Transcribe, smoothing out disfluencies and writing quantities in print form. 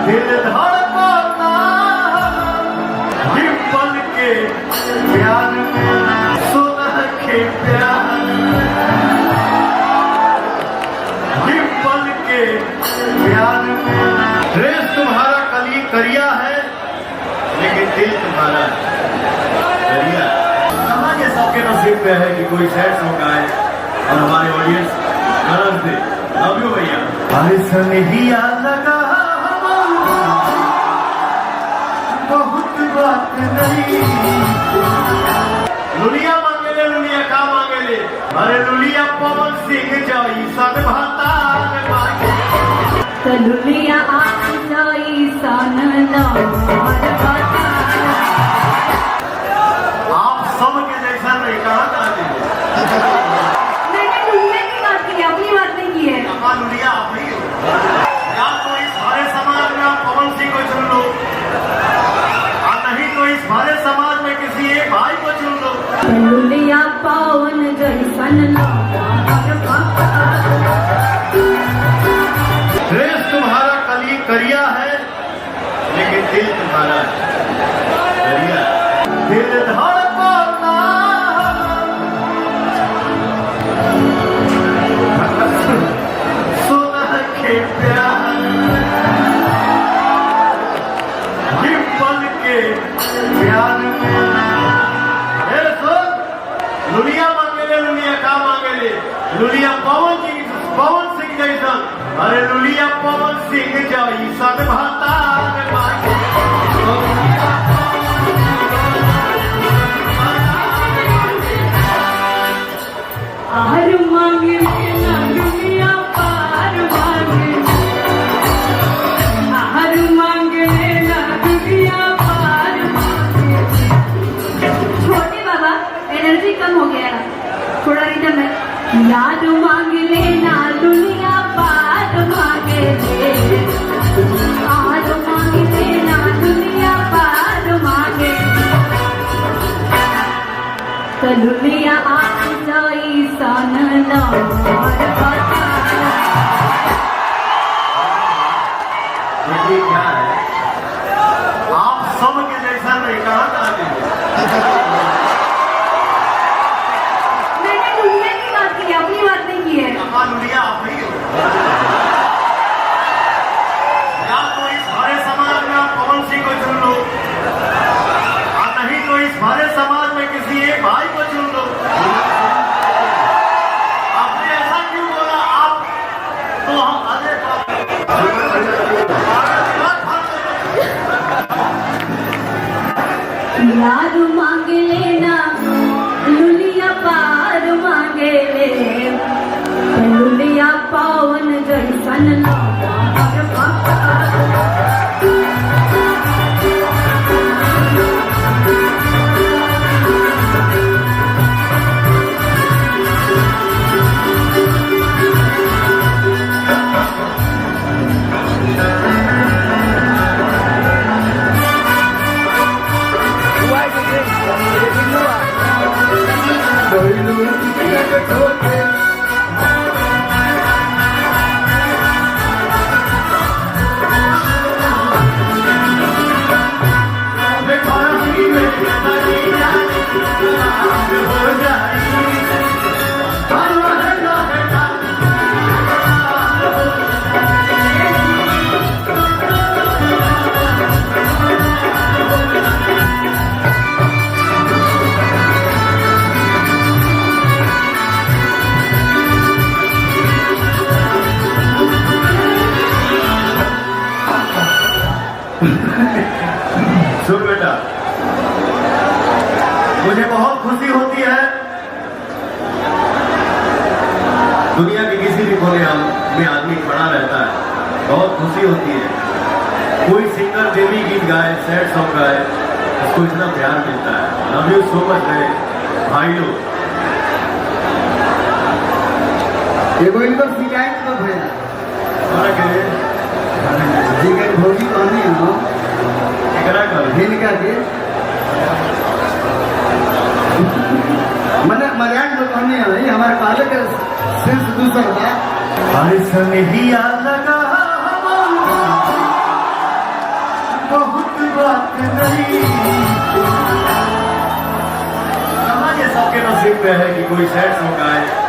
दिल धड़कता पल के प्यार में सुलह के प्यार पल के प्यार में। ड्रेस तुम्हारा कली करिया है लेकिन दिल तुम्हारा करिया। हमारे सबके नसीब पे है कि कोई सैड सॉन्ग आए और हमारे ऑडियंस गरज दे। लव यू भैया। अरे सनहिया लगा बहुत बात नहीं। लुलिया मांगे ले लुलिया का मांगे ले। अरे लुलिया पवन सिंह जाई सन भाता मांगे तो लुलिया आप जाई सन आप सब के जैसा नहीं कहा था। मैंने लुलिया की बात की अपनी बात नहीं की है। लुलिया आप ही हो या तो इस सारे समाज में आप पवन सिंह को चुन लो और नहीं तो इस सारे समाज में किसी एक भाई को चुन लो। लुलिया पवन जैसन ड्रेस तुम्हारा कली करिया है लेकिन दिल तुम्हारा करिया। दिल धड़कता सुलह के प्यार पल के प्यार में। लुलिया मांगे ले लुलिया का मांगे ले। लुलिया पवन सिंह जैसा। अरे लुलिया पवन सिंह जाई सन भाता मांगे। आर मांगे ना लुलिया पार मांगे। आर मांगे ना लुलिया पार मांगे। छोटे बाबा एनर्जी कम हो गया है थोड़ा रिदम है। याद मांगे लेना लुलिया पार मांगे ले। आर मांगे लेना लुलिया पार मांगे तो लुलिया आप जाई सन ये क्या है आप सब के जैसा नहीं कहा था। मैंने लुलिया की बात की अपनी बात नहीं की है। लुलिया आप ही हो या तो इस सारे समाज में आप पवन सिंह को चुन लो और नहीं तो इस सारे समाज में किसी एक भाई को चुन लो। आपने ऐसा क्यों बोला आप तो हम याद मांगे लेना लुलिया पार मांगे ले। लुलिया पावन जैसन सुन बेटा मुझे बहुत खुशी होती है दुनिया के किसी भी कोने में आदमी खड़ा रहता है। बहुत खुशी होती है कोई सिंगर देवी गीत गाए सैड सॉन्ग गाए उसको इतना प्यार मिलता है। लव यू सो मच है भाइयों। एगो इनकर शिकायत तो भैया जिगर भोगी कहनी हो हिनका के मैंने मजाक में कहनी है हमारे काले के शीर्ष दूसर था। अरे सनहिया लगा नहीं। कहाँ ये सबके नसीब में है कि कोई सैड सॉन्ग आए।